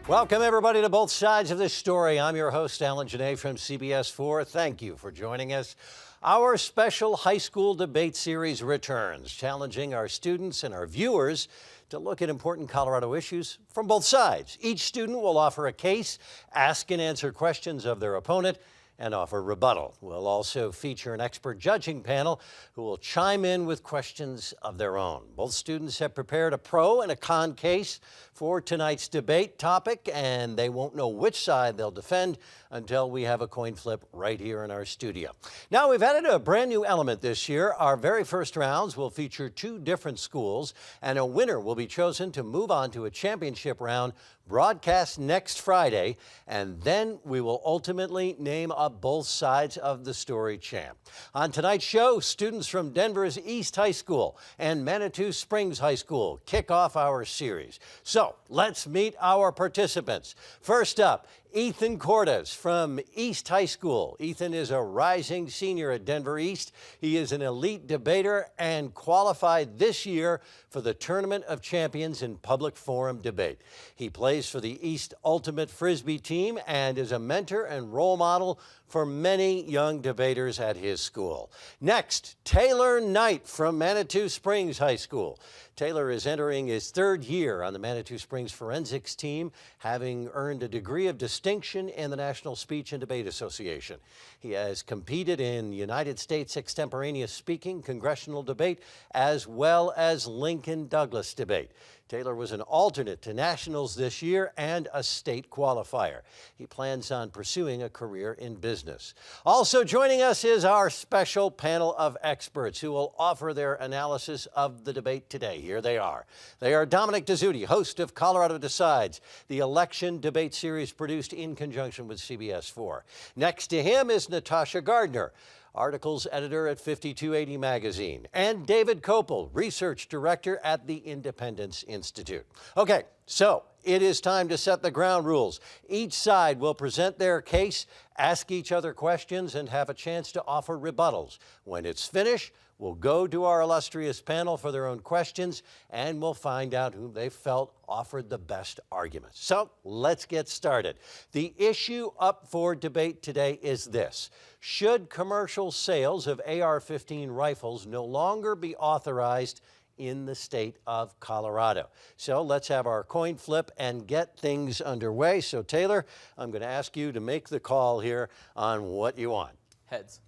Welcome, everybody, to both sides of this story. I'm your host, Alan Janae from CBS 4. Thank you for joining us. Our special high school debate series returns, challenging our students and our viewers to look at important Colorado issues from both sides. Each student will offer a case, ask and answer questions of their opponent, and offer rebuttal. We'll also feature an expert judging panel who will chime in with questions of their own. Both students have prepared a pro and a con case for tonight's debate topic, and they won't know which side they'll defend until we have a coin flip right here in our studio. Now, we've added a brand new element this year. Our very first rounds will feature two different schools, and a winner will be chosen to move on to a championship round broadcast next Friday, and then we will ultimately name up both sides of the story champ. On tonight's show, students from Denver's East High School and Manitou Springs High School kick off our series. So let's meet our participants. First up, Ethan Cordes from East High School. Ethan is a rising senior at Denver East. He is an elite debater and qualified this year for the Tournament of Champions in Public Forum Debate. He plays for the East Ultimate Frisbee team and is a mentor and role model for many young debaters at his school. Next, Tayler Knight from Manitou Springs High School. Tayler is entering his third year on the Manitou Springs Forensics team, having earned a degree of distinction in the National Speech and Debate Association. He has competed in United States extemporaneous speaking, congressional debate, as well as Lincoln Douglas debate. Tayler was an alternate to nationals this year and a state qualifier. He plans on pursuing a career in business. Also joining us is our special panel of experts who will offer their analysis of the debate today. Here they are. They are Dominic Dezzutti, host of Colorado Decides, the election debate series produced in conjunction with CBS 4. Next to him is Natasha Gardner, articles editor at 5280 Magazine, and David Kopel, research director at the Independence Institute. Okay, so it is time to set the ground rules. Each side will present their case, ask each other questions, and have a chance to offer rebuttals. When it's finished, we'll go to our illustrious panel for their own questions, and we'll find out who they felt offered the best arguments. So let's get started. The issue up for debate today is this: should commercial sales of AR-15 rifles no longer be authorized in the state of Colorado? So let's have our coin flip and get things underway. So Tayler, I'm going to ask you to make the call here on what you want. Heads.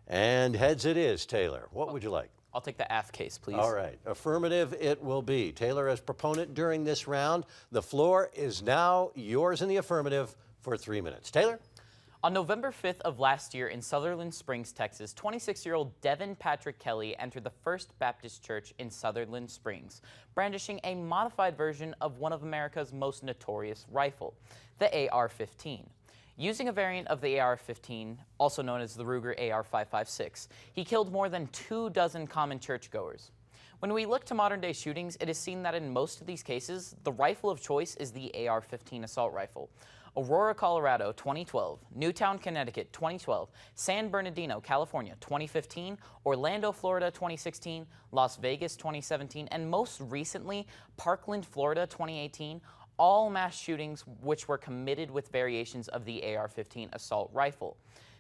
And heads it is, Tayler. What would you like? I'll take the AF case, please. All right. Affirmative it will be. Tayler, as proponent during this round, the floor is now yours in the affirmative for 3 minutes. Tayler? On November 5th of last year in Sutherland Springs, Texas, 26-year-old Devin Patrick Kelly entered the First Baptist Church in Sutherland Springs, brandishing a modified version of one of America's most notorious rifle, the AR-15. Using a variant of the AR-15, also known as the Ruger AR-556, he killed more than 24 common churchgoers. When we look to modern-day shootings, it is seen that in most of these cases, the rifle of choice is the AR-15 assault rifle. Aurora, Colorado, 2012, Newtown, Connecticut, 2012, San Bernardino, California, 2015, Orlando, Florida, 2016, Las Vegas, 2017, and most recently, Parkland, Florida, 2018, all mass shootings which were committed with variations of the AR-15 assault rifle.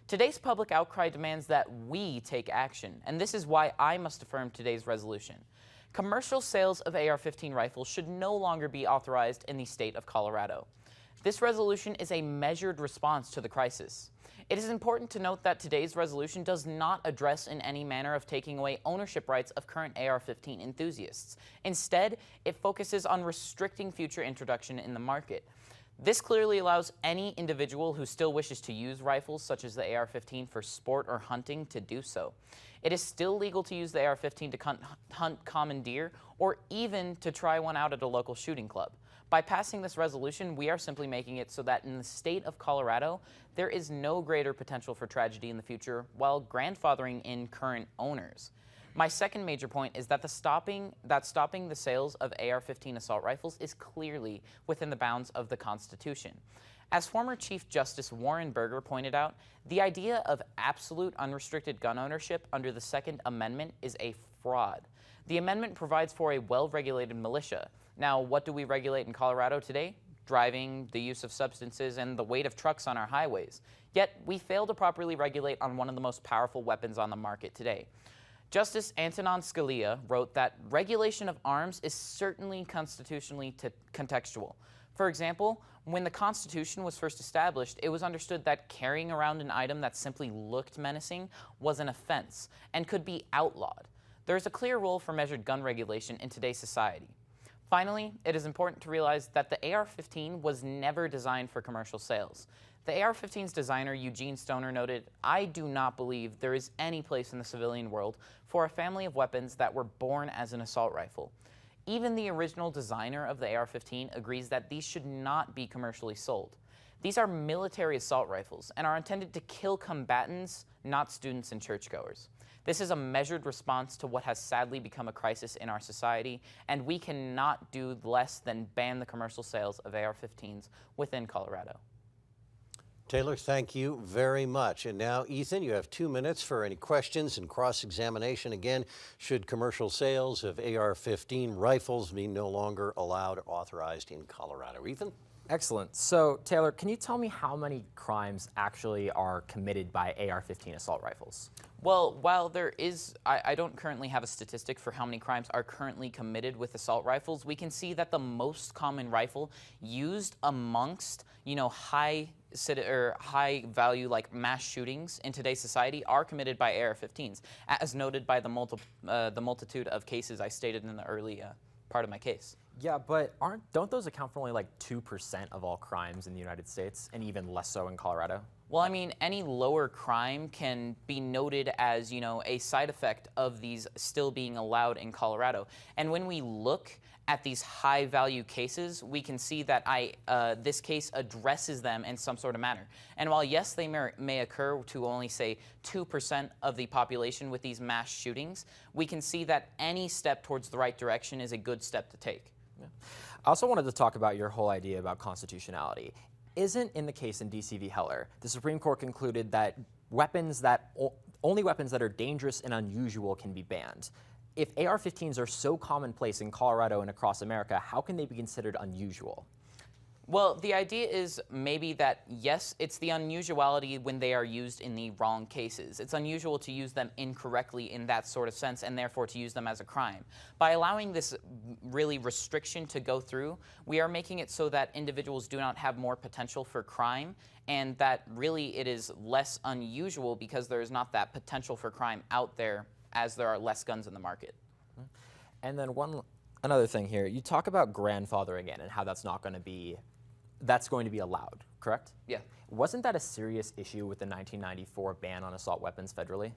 Today's public outcry demands that we take action, and this is why I must affirm today's resolution. Commercial sales of AR-15 rifles should no longer be authorized in the state of Colorado. This resolution is a measured response to the crisis. It is important to note that today's resolution does not address in any manner of taking away ownership rights of current AR-15 enthusiasts. Instead, it focuses on restricting future introduction in the market. This clearly allows any individual who still wishes to use rifles such as the AR-15 for sport or hunting to do so. It is still legal to use the AR-15 to hunt commandeer or even to try one out at a local shooting club. By passing this resolution, we are simply making it so that in the state of Colorado, there is no greater potential for tragedy in the future while grandfathering in current owners. My second major point is that stopping the sales of AR-15 assault rifles is clearly within the bounds of the Constitution. As former Chief Justice Warren Burger pointed out, the idea of absolute unrestricted gun ownership under the Second Amendment is a fraud. The amendment provides for a well-regulated militia. Now, what do we regulate in Colorado today? driving, the use of substances, and the weight of trucks on our highways. Yet, we fail to properly regulate on one of the most powerful weapons on the market today. Justice Antonin Scalia wrote that regulation of arms is certainly constitutionally contextual. For example, when the Constitution was first established, it was understood that carrying around an item that simply looked menacing was an offense and could be outlawed. There is a clear role for measured gun regulation in today's society. Finally, it is important to realize that the AR-15 was never designed for commercial sales. The AR-15's designer, Eugene Stoner, noted, "I do not believe there is any place in the civilian world for a family of weapons that were born as an assault rifle." Even the original designer of the AR-15 agrees that these should not be commercially sold. These are military assault rifles and are intended to kill combatants, not students and churchgoers. This is a measured response to what has sadly become a crisis in our society, and we cannot do less than ban the commercial sales of AR-15s within Colorado. Tayler, thank you very much. And now, Ethan, you have 2 minutes for any questions and cross-examination. Again, should commercial sales of AR-15 rifles be no longer allowed or authorized in Colorado? Ethan? Excellent. So, Taylor, can you tell me how many crimes actually are committed by AR-15 assault rifles? Well, while there is, I don't currently have a statistic for how many crimes are currently committed with assault rifles, we can see that the most common rifle used amongst, high value like mass shootings in today's society are committed by AR-15s, as noted by the multitude of cases I stated in the early part of my case. Yeah, but don't those account for only like 2% of all crimes in the United States, and even less so in Colorado? Well, I mean, any lower crime can be noted as, a side effect of these still being allowed in Colorado. And when we look at these high-value cases, we can see that this case addresses them in some sort of manner. And while, yes, they may occur to only, say, 2% of the population with these mass shootings, we can see that any step towards the right direction is a good step to take. Yeah. I also wanted to talk about your whole idea about constitutionality. Isn't in the case in DC v. Heller, the Supreme Court concluded that only weapons that are dangerous and unusual can be banned. If AR-15s are so commonplace in Colorado and across America, how can they be considered unusual? Well, the idea is maybe that, yes, it's the unusuality when they are used in the wrong cases. It's unusual to use them incorrectly in that sort of sense, and therefore to use them as a crime. By allowing this really restriction to go through, we are making it so that individuals do not have more potential for crime, and that really it is less unusual because there is not that potential for crime out there as there are less guns in the market. And then another thing here, you talk about grandfathering in and how that's going to be allowed, correct? Yeah. Wasn't that a serious issue with the 1994 ban on assault weapons federally?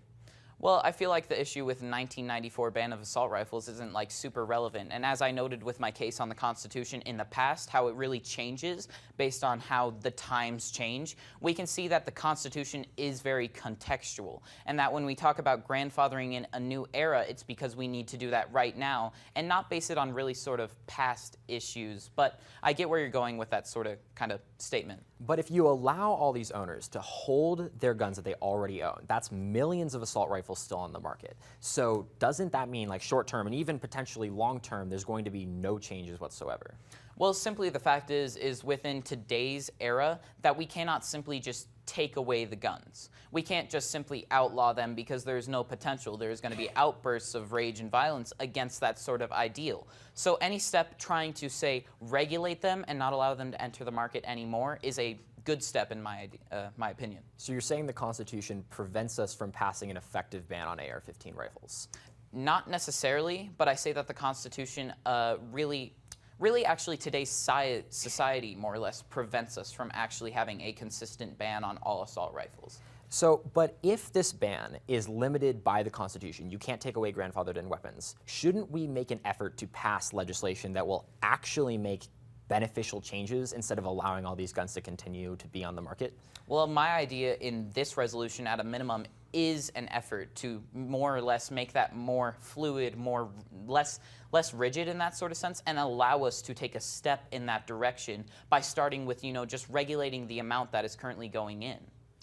Well, I feel like the issue with 1994 ban of assault rifles isn't like super relevant. And as I noted with my case on the Constitution in the past, how it really changes based on how the times change, we can see that the Constitution is very contextual. And that when we talk about grandfathering in a new era, it's because we need to do that right now and not base it on really sort of past issues. But I get where you're going with that sort of kind of statement. But if you allow all these owners to hold their guns that they already own, that's millions of assault rifles still on the market. So doesn't that mean like short term and even potentially long term, there's going to be no changes whatsoever? Well, simply the fact is within today's era that we cannot simply just take away the guns. We can't just simply outlaw them because there's no potential. There's going to be outbursts of rage and violence against that sort of ideal. So any step trying to, say, regulate them and not allow them to enter the market anymore is a good step in my opinion. So you're saying the Constitution prevents us from passing an effective ban on AR-15 rifles? Not necessarily, but I say that the Constitution really actually today's society more or less prevents us from actually having a consistent ban on all assault rifles. So, but if this ban is limited by the Constitution, you can't take away grandfathered-in weapons, shouldn't we make an effort to pass legislation that will actually make beneficial changes instead of allowing all these guns to continue to be on the market? Well, my idea in this resolution at a minimum is an effort to more or less make that more fluid, less rigid in that sort of sense, and allow us to take a step in that direction by starting with, just regulating the amount that is currently going in.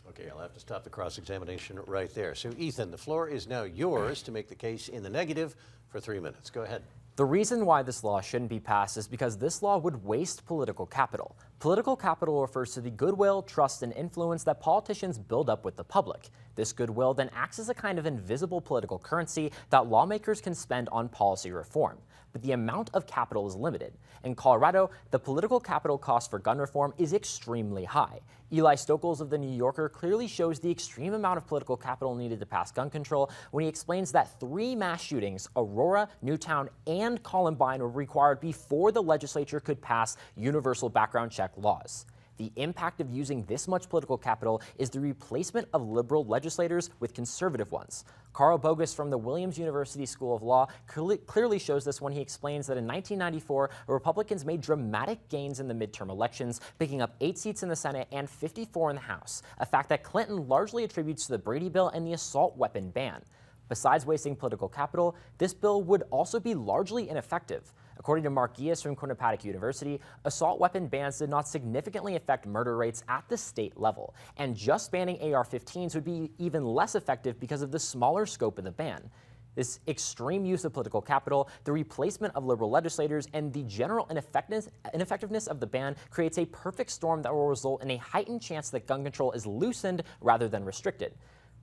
Okay, I'll have to stop the cross-examination right there. So, Ethan, the floor is now yours to make the case in the negative for 3 minutes. Go ahead. The reason why this law shouldn't be passed is because this law would waste political capital. Political capital refers to the goodwill, trust, and influence that politicians build up with the public. This goodwill then acts as a kind of invisible political currency that lawmakers can spend on policy reform. But the amount of capital is limited. In Colorado, the political capital cost for gun reform is extremely high. Eli Stokols of The New Yorker clearly shows the extreme amount of political capital needed to pass gun control when he explains that 3 mass shootings, Aurora, Newtown, and Columbine, were required before the legislature could pass universal background check laws. The impact of using this much political capital is the replacement of liberal legislators with conservative ones. Carl Bogus from the Williams University School of Law clearly shows this when he explains that in 1994, Republicans made dramatic gains in the midterm elections, picking up 8 seats in the Senate and 54 in the House, a fact that Clinton largely attributes to the Brady bill and the assault weapon ban. Besides wasting political capital, this bill would also be largely ineffective. According to Mark Gies from Quinnipiac University, assault weapon bans did not significantly affect murder rates at the state level, and just banning AR-15s would be even less effective because of the smaller scope of the ban. This extreme use of political capital, the replacement of liberal legislators, and the general ineffectiveness of the ban creates a perfect storm that will result in a heightened chance that gun control is loosened rather than restricted.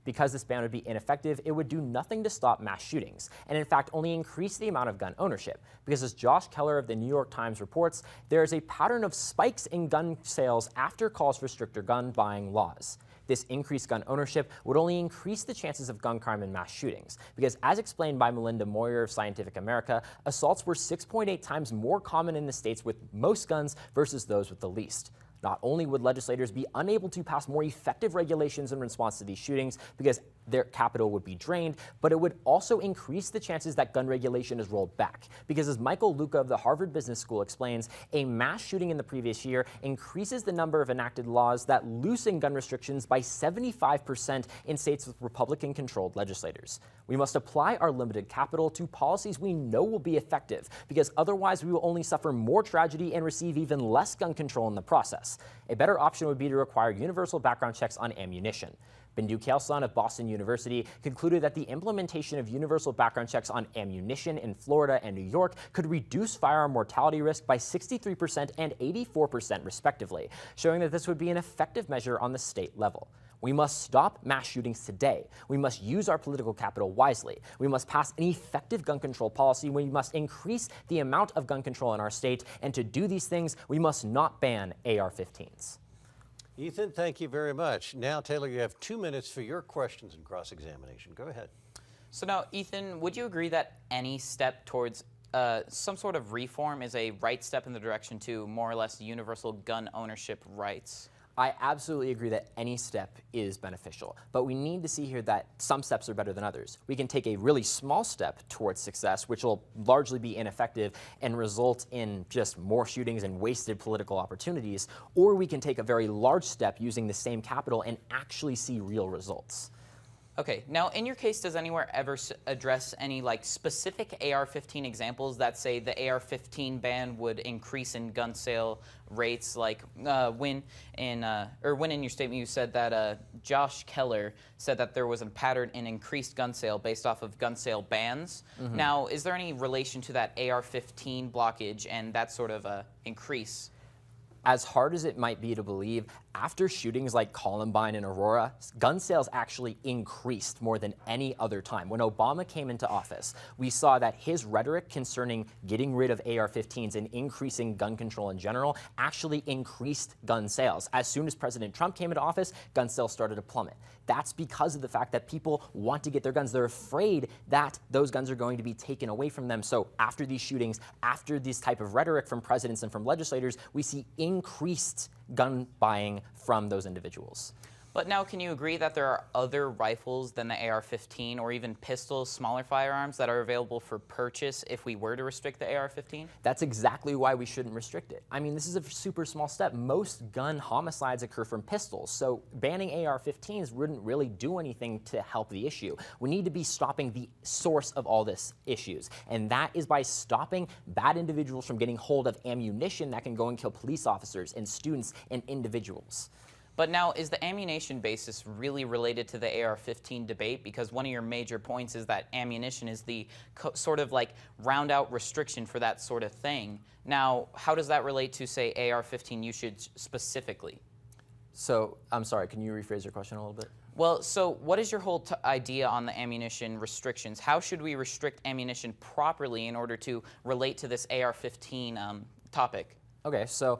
Because this ban would be ineffective, it would do nothing to stop mass shootings, and in fact only increase the amount of gun ownership. Because as Josh Keller of the New York Times reports, there is a pattern of spikes in gun sales after calls for stricter gun buying laws. This increased gun ownership would only increase the chances of gun crime and mass shootings, because as explained by Melinda Moyer of Scientific America, assaults were 6.8 times more common in the states with most guns versus those with the least. Not only would legislators be unable to pass more effective regulations in response to these shootings because their capital would be drained, but it would also increase the chances that gun regulation is rolled back. Because as Michael Luca of the Harvard Business School explains, a mass shooting in the previous year increases the number of enacted laws that loosen gun restrictions by 75% in states with Republican-controlled legislators. We must apply our limited capital to policies we know will be effective, because otherwise we will only suffer more tragedy and receive even less gun control in the process. A better option would be to require universal background checks on ammunition. Bindu Khalsan of Boston University concluded that the implementation of universal background checks on ammunition in Florida and New York could reduce firearm mortality risk by 63% and 84% respectively, showing that this would be an effective measure on the state level. We must stop mass shootings today. We must use our political capital wisely. We must pass an effective gun control policy. We must increase the amount of gun control in our state. And to do these things, we must not ban AR-15s. Ethan, thank you very much. Now, Taylor, you have 2 minutes for your questions and cross-examination. Go ahead. So now, Ethan, would you agree that any step towards some sort of reform is a right step in the direction to more or less universal gun ownership rights? I absolutely agree that any step is beneficial, but we need to see here that some steps are better than others. We can take a really small step towards success, which will largely be ineffective and result in just more shootings and wasted political opportunities, or we can take a very large step using the same capital and actually see real results. Okay, now in your case, does anyone ever address any specific AR-15 examples that say the AR-15 ban would increase in gun sale rates? When in your statement you said that Josh Keller said that there was a pattern in increased gun sale based off of gun sale bans. Mm-hmm. Now, is there any relation to that AR-15 blockage and that sort of increase? As hard as it might be to believe, after shootings like Columbine and Aurora, gun sales actually increased more than any other time. When Obama came into office, we saw that his rhetoric concerning getting rid of AR-15s and increasing gun control in general actually increased gun sales. As soon as President Trump came into office, gun sales started to plummet. That's because of the fact that people want to get their guns. They're afraid that those guns are going to be taken away from them. So after these shootings, after this type of rhetoric from presidents and from legislators, we see increased gun buying from those individuals. But now, can you agree that there are other rifles than the AR-15 or even pistols, smaller firearms that are available for purchase if we were to restrict the AR-15? That's exactly why we shouldn't restrict it. I mean, this is a super small step. Most gun homicides occur from pistols, so banning AR-15s wouldn't really do anything to help the issue. We need to be stopping the source of all this issues, and that is by stopping bad individuals from getting hold of ammunition that can go and kill police officers and students and individuals. But now, is the ammunition basis really related to the AR-15 debate? Because one of your major points is that ammunition is the sort of like round out restriction for that sort of thing. Now, how does that relate to, say, AR-15 usage specifically? So, I'm sorry, can you rephrase your question a little bit? Well, so what is your whole idea on the ammunition restrictions? How should we restrict ammunition properly in order to relate to this AR-15 topic? Okay, so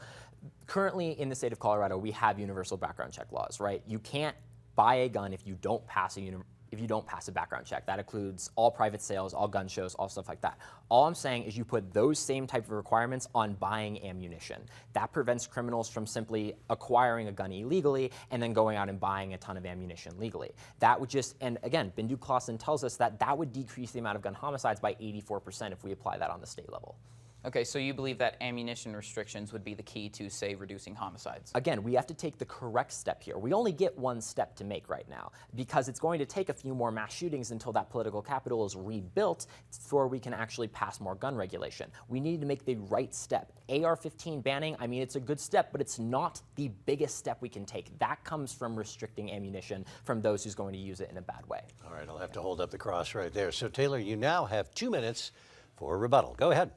currently in the state of Colorado, we have universal background check laws, right? You can't buy a gun if you don't pass a background check. That includes all private sales, all gun shows, all stuff like that. All I'm saying is you put those same type of requirements on buying ammunition. That prevents criminals from simply acquiring a gun illegally and then going out and buying a ton of ammunition legally. That would just, and again, Bindu Clausen tells us that that would decrease the amount of gun homicides by 84% if we apply that on the state level. Okay, so you believe that ammunition restrictions would be the key to, say, reducing homicides? Again, we have to take the correct step here. We only get one step to make right now because it's going to take a few more mass shootings until that political capital is rebuilt before we can actually pass more gun regulation. We need to make the right step. AR-15 banning, I mean, it's a good step, but it's not the biggest step we can take. That comes from restricting ammunition from those who's going to use it in a bad way. All right, I'll have to hold up the cross right there. So, Taylor, you now have 2 minutes for a rebuttal. Go ahead.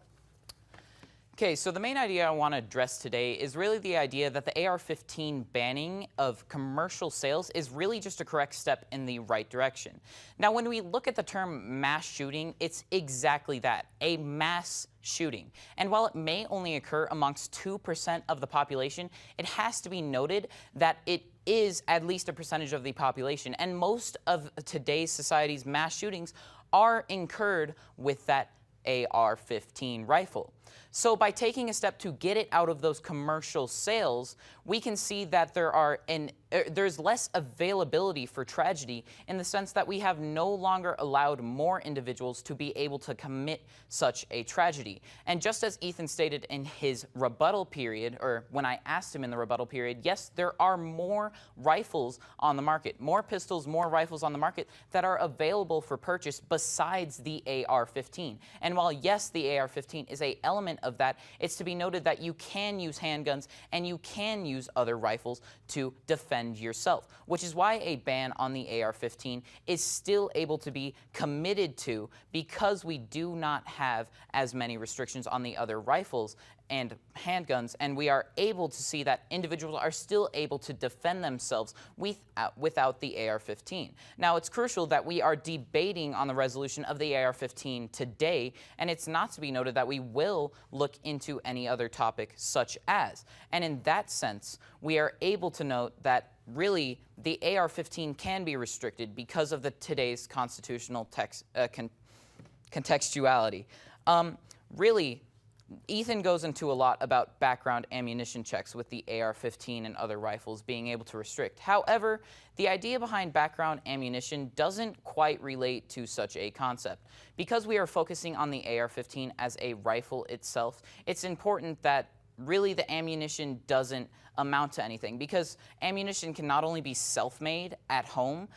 Okay, so the main idea I want to address today is really the idea that the AR-15 banning of commercial sales is really just a correct step in the right direction. Now, when we look at the term mass shooting, it's exactly that, a mass shooting. And while it may only occur amongst 2% of the population, it has to be noted that it is at least a percentage of the population. And most of today's society's mass shootings are incurred with that AR-15 rifle. So by taking a step to get it out of those commercial sales, we can see that there's less availability for tragedy in the sense that we have no longer allowed more individuals to be able to commit such a tragedy. And just as Ethan stated in his rebuttal period, or when I asked him in the rebuttal period, yes, there are more rifles on the market, more pistols, more rifles on the market that are available for purchase besides the AR-15. And while yes, the AR-15 is an element of that, it's to be noted that you can use handguns and you can use other rifles to defend yourself, which is why a ban on the AR-15 is still able to be committed to because we do not have as many restrictions on the other rifles and handguns, and we are able to see that individuals are still able to defend themselves without the AR-15. Now, it's crucial that we are debating on the resolution of the AR-15 today, and it's not to be noted that we will look into any other topic such as. And in that sense, we are able to note that really the AR-15 can be restricted because of today's constitutional contextuality. Really, Ethan goes into a lot about background ammunition checks with the AR-15 and other rifles being able to restrict. However, the idea behind background ammunition doesn't quite relate to such a concept. Because we are focusing on the AR-15 as a rifle itself, it's important that really the ammunition doesn't amount to anything, because ammunition can not only be self-made at home,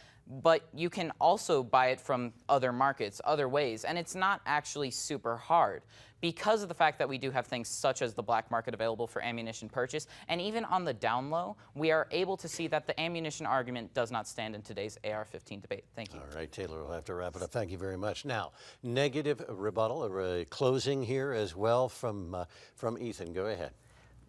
but you can also buy it from other markets, other ways, and it's not actually super hard because of the fact that we do have things such as the black market available for ammunition purchase, and even on the down low, we are able to see that the ammunition argument does not stand in today's AR-15 debate. Thank you. All right, Taylor, we'll have to wrap it up. Thank you very much. Now, negative rebuttal, or closing here as well from Ethan. Go ahead.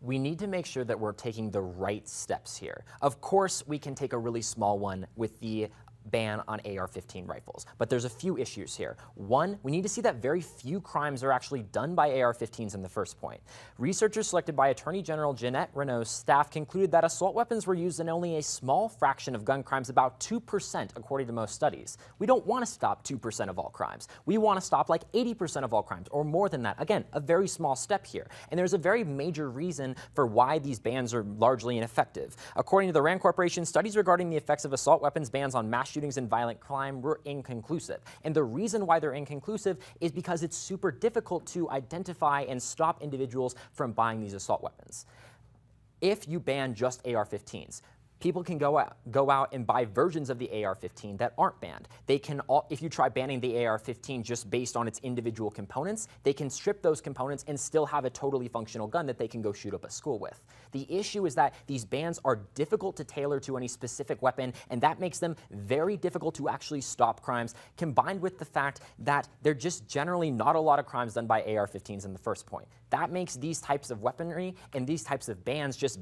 We need to make sure that we're taking the right steps here. Of course, we can take a really small one with the ban on AR-15 rifles, but there's a few issues here. One, we need to see that very few crimes are actually done by AR-15s in the first point. Researchers selected by Attorney General Jeanette Renault's staff concluded that assault weapons were used in only a small fraction of gun crimes, about 2% according to most studies. We don't want to stop 2% of all crimes. We want to stop like 80% of all crimes or more than that. Again, a very small step here. And there's a very major reason for why these bans are largely ineffective. According to the RAND Corporation, studies regarding the effects of assault weapons bans on mass shootings and violent crime were inconclusive. And the reason why they're inconclusive is because it's super difficult to identify and stop individuals from buying these assault weapons. If you ban just AR-15s, people can go out and buy versions of the AR-15 that aren't banned. They can, if you try banning the AR-15 just based on its individual components, they can strip those components and still have a totally functional gun that they can go shoot up a school with. The issue is that these bans are difficult to tailor to any specific weapon, and that makes them very difficult to actually stop crimes, combined with the fact that they're just generally not a lot of crimes done by AR-15s in the first point. That makes these types of weaponry and these types of bans just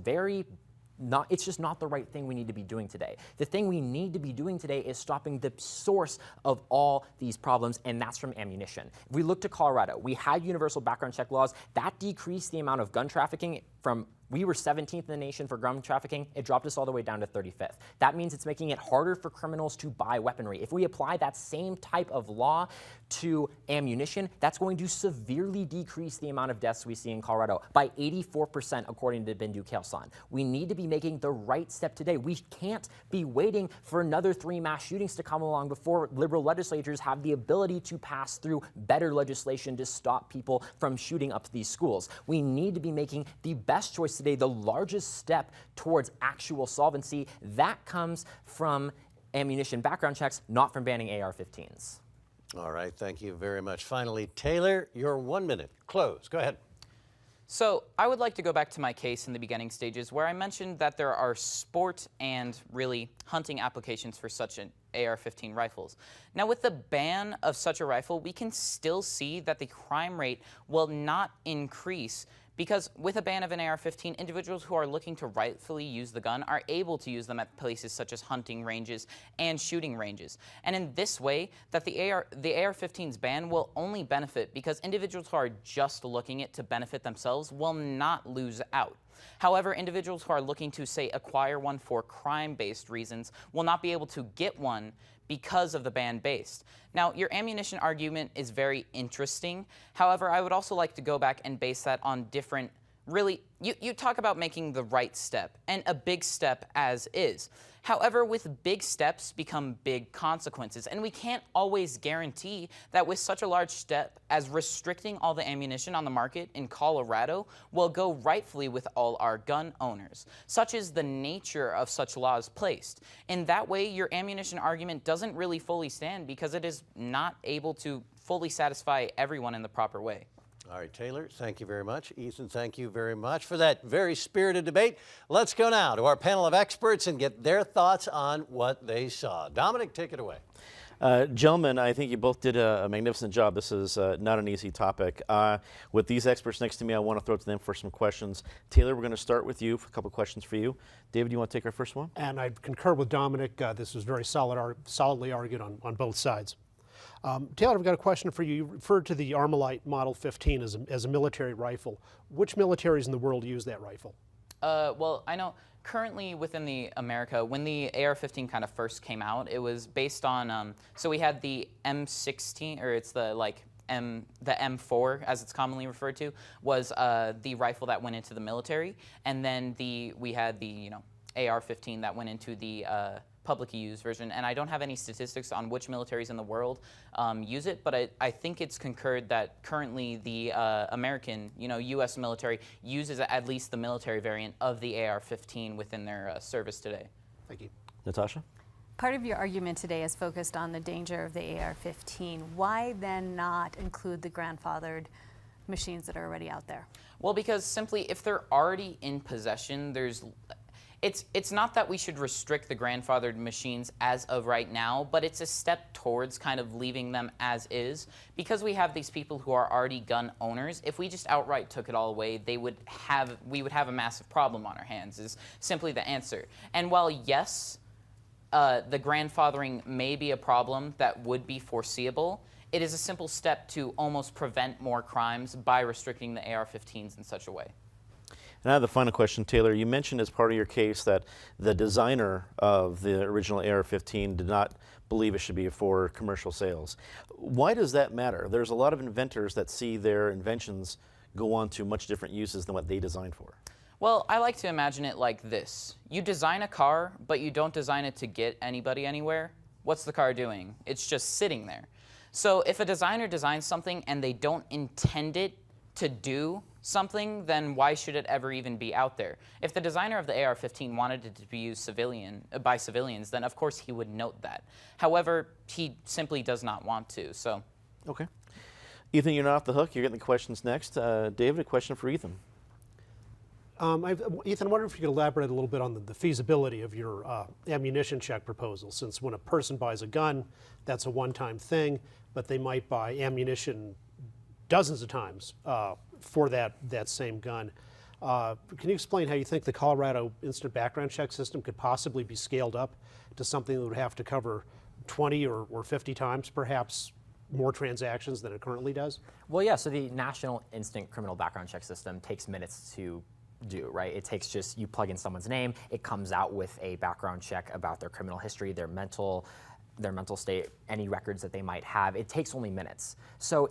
it's just not the right thing we need to be doing today. The thing we need to be doing today is stopping the source of all these problems, and that's from ammunition. If we look to Colorado, we had universal background check laws. That decreased the amount of gun trafficking from, we were 17th in the nation for gun trafficking. It dropped us all the way down to 35th. That means it's making it harder for criminals to buy weaponry. If we apply that same type of law to ammunition, that's going to severely decrease the amount of deaths we see in Colorado by 84%, according to Bindu Khalsan. We need to be making the right step today. We can't be waiting for another 3 mass shootings to come along before liberal legislatures have the ability to pass through better legislation to stop people from shooting up these schools. We need to be making the best choice today, the largest step towards actual solvency. That comes from ammunition background checks, not from banning AR-15s. All right, thank you very much. Finally, Tayler, your 1 minute. Close. Go ahead. So I would like to go back to my case in the beginning stages where I mentioned that there are sport and really hunting applications for such an AR-15 rifles. Now with the ban of such a rifle, we can still see that the crime rate will not increase, because with a ban of an AR-15, individuals who are looking to rightfully use the gun are able to use them at places such as hunting ranges and shooting ranges. And in this way, that the AR-15's ban will only benefit because individuals who are just looking it to benefit themselves will not lose out. However, individuals who are looking to, say, acquire one for crime-based reasons will not be able to get one because of the ban based. Now, your ammunition argument is very interesting. However, I would also like to go back and base that on different, really, you talk about making the right step, and a big step as is. However, with big steps become big consequences, and we can't always guarantee that with such a large step as restricting all the ammunition on the market in Colorado will go rightfully with all our gun owners. Such is the nature of such laws placed. In that way, your ammunition argument doesn't really fully stand because it is not able to fully satisfy everyone in the proper way. All right, Tayler, thank you very much. Ethan, thank you very much for that very spirited debate. Let's go now to our panel of experts and get their thoughts on what they saw. Dominic, take it away. Gentlemen, I think you both did a magnificent job. This is not an easy topic. With these experts next to me, I want to throw it to them for some questions. Tayler, we're going to start with you for a couple questions for you. David, you want to take our first one? And I concur with Dominic. This was very solidly argued on both sides. Tayler, I've got a question for you. You referred to the Armalite Model 15 as a military rifle. Which militaries in the world use that rifle? Well, I know currently within America, when the AR-15 kind of first came out, it was based on, so we had the M16, or it's the M4, as it's commonly referred to, was the rifle that went into the military, and then we had the AR-15 that went into the public use version, and I don't have any statistics on which militaries in the world use it, but I think it's concurred that currently the American, U.S. military uses at least the military variant of the AR-15 within their service today. Thank you. Natasha? Part of your argument today is focused on the danger of the AR-15. Why then not include the grandfathered machines that are already out there? Well, because simply if they're already in possession, it's not that we should restrict the grandfathered machines as of right now, but it's a step towards kind of leaving them as is. Because we have these people who are already gun owners, if we just outright took it all away, we would have a massive problem on our hands, is simply the answer. And while yes, the grandfathering may be a problem that would be foreseeable, it is a simple step to almost prevent more crimes by restricting the AR-15s in such a way. And I have the final question, Tayler. You mentioned as part of your case that the designer of the original AR-15 did not believe it should be for commercial sales. Why does that matter? There's a lot of inventors that see their inventions go on to much different uses than what they designed for. Well, I like to imagine it like this. You design a car, but you don't design it to get anybody anywhere. What's the car doing? It's just sitting there. So if a designer designs something and they don't intend it to do something, then why should it ever even be out there? If the designer of the AR-15 wanted it to be used by civilians, then of course he would note that. However, he simply does not want to, so. Okay. Ethan, you're not off the hook. You're getting the questions next. David, a question for Ethan. Ethan, I wonder if you could elaborate a little bit on the feasibility of your ammunition check proposal, since when a person buys a gun, that's a one-time thing, but they might buy ammunition dozens of times for that same gun. Can you explain how you think the Colorado instant background check system could possibly be scaled up to something that would have to cover 20 or 50 times, perhaps more transactions than it currently does? Well, yeah, so the National Instant Criminal Background Check System takes minutes to do, right? It takes just, you plug in someone's name, it comes out with a background check about their criminal history, their mental state, any records that they might have. It takes only minutes. So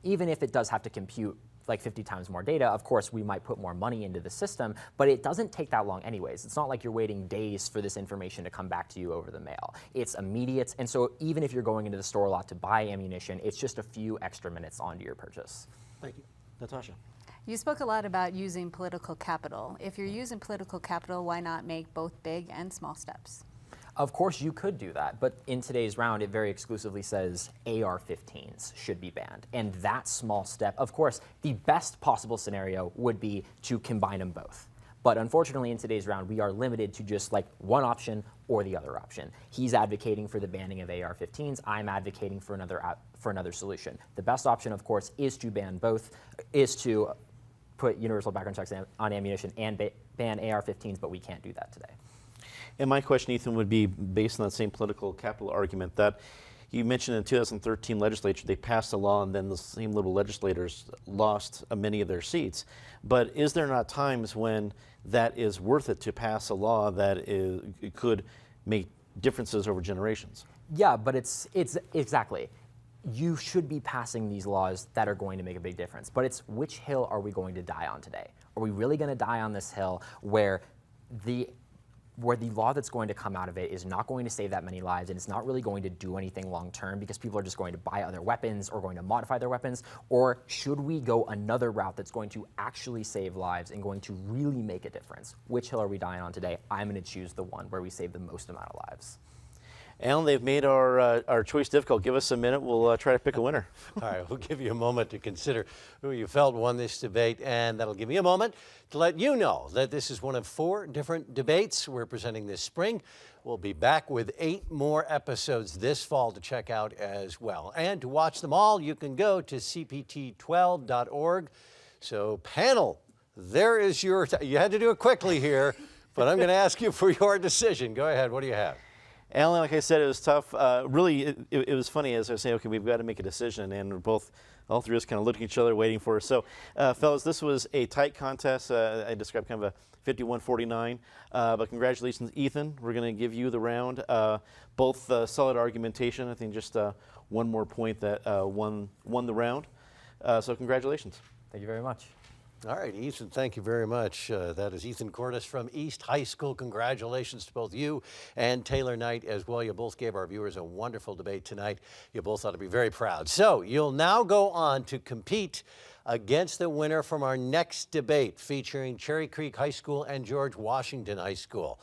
even if it does have to compute like 50 times more data, of course we might put more money into the system, but it doesn't take that long anyways. It's not like you're waiting days for this information to come back to you over the mail. It's immediate, and so even if you're going into the store a lot to buy ammunition, it's just a few extra minutes onto your purchase. Thank you. Natasha. You spoke a lot about using political capital. If you're using political capital, why not make both big and small steps? Of course you could do that, but in today's round it very exclusively says AR-15s should be banned. And that small step, of course, the best possible scenario would be to combine them both. But unfortunately in today's round we are limited to just like one option or the other option. He's advocating for the banning of AR-15s, I'm advocating for another solution. The best option, of course, is to ban both, is to put universal background checks on ammunition and ban AR-15s, but we can't do that today. And my question, Ethan, would be based on that same political capital argument that you mentioned in the 2013 legislature, they passed a law and then the same little legislators lost many of their seats. But is there not times when that is worth it to pass a law that it could make differences over generations? Yeah, but it's exactly. You should be passing these laws that are going to make a big difference. But it's which hill are we going to die on today? Are we really going to die on this hill where the law that's going to come out of it is not going to save that many lives and it's not really going to do anything long term because people are just going to buy other weapons or going to modify their weapons? Or should we go another route that's going to actually save lives and going to really make a difference? Which hill are we dying on today? I'm going to choose the one where we save the most amount of lives. Alan, they've made our choice difficult. Give us a minute. We'll try to pick a winner. All right, we'll give you a moment to consider who you felt won this debate, and that'll give me a moment to let you know that this is one of 4 different debates we're presenting this spring. We'll be back with 8 more episodes this fall to check out as well. And to watch them all, you can go to cpt12.org. So panel, there is your, you had to do it quickly here, but I'm going to ask you for your decision. Go ahead, what do you have? Alan, like I said, it was tough. Really, it was funny as I was saying, okay, we've got to make a decision, and we're both, all three of us kind of looking at each other, waiting for us. So, fellas, this was a tight contest. I described kind of a 51-49, but congratulations, Ethan. We're going to give you the round. Both solid argumentation. I think just one more point that won the round. So congratulations. Thank you very much. All right, Ethan, thank you very much. That is Ethan Cordes from East High School. Congratulations to both you and Tayler Knight as well. You both gave our viewers a wonderful debate tonight. You both ought to be very proud. So you'll now go on to compete against the winner from our next debate featuring Cherry Creek High School and George Washington High School.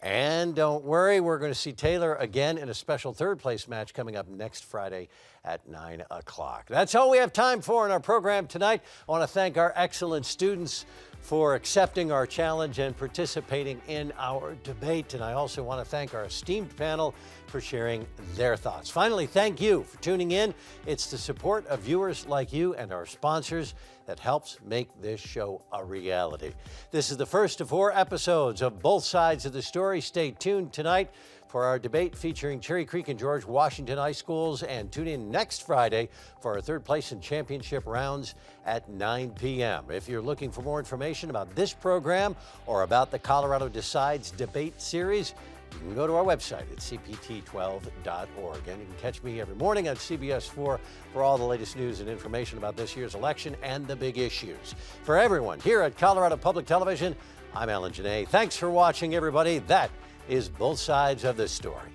And don't worry, we're going to see Tayler again in a special third-place match coming up next Friday at 9 o'clock. That's all we have time for in our program tonight. I want to thank our excellent students for accepting our challenge and participating in our debate. And I also want to thank our esteemed panel for sharing their thoughts. Finally, thank you for tuning in. It's the support of viewers like you and our sponsors that helps make this show a reality. This is the first of 4 episodes of Both Sides of the Story. Stay tuned tonight for our debate featuring Cherry Creek and George Washington High Schools, and tune in next Friday for our third place and championship rounds at 9 p.m. If you're looking for more information about this program or about the Colorado Decides debate series, you can go to our website at cpt12.org. And you can catch me every morning on CBS 4 for all the latest news and information about this year's election and the big issues. For everyone here at Colorado Public Television, I'm Alan Janae. Thanks for watching, everybody. That is Both Sides of the Story.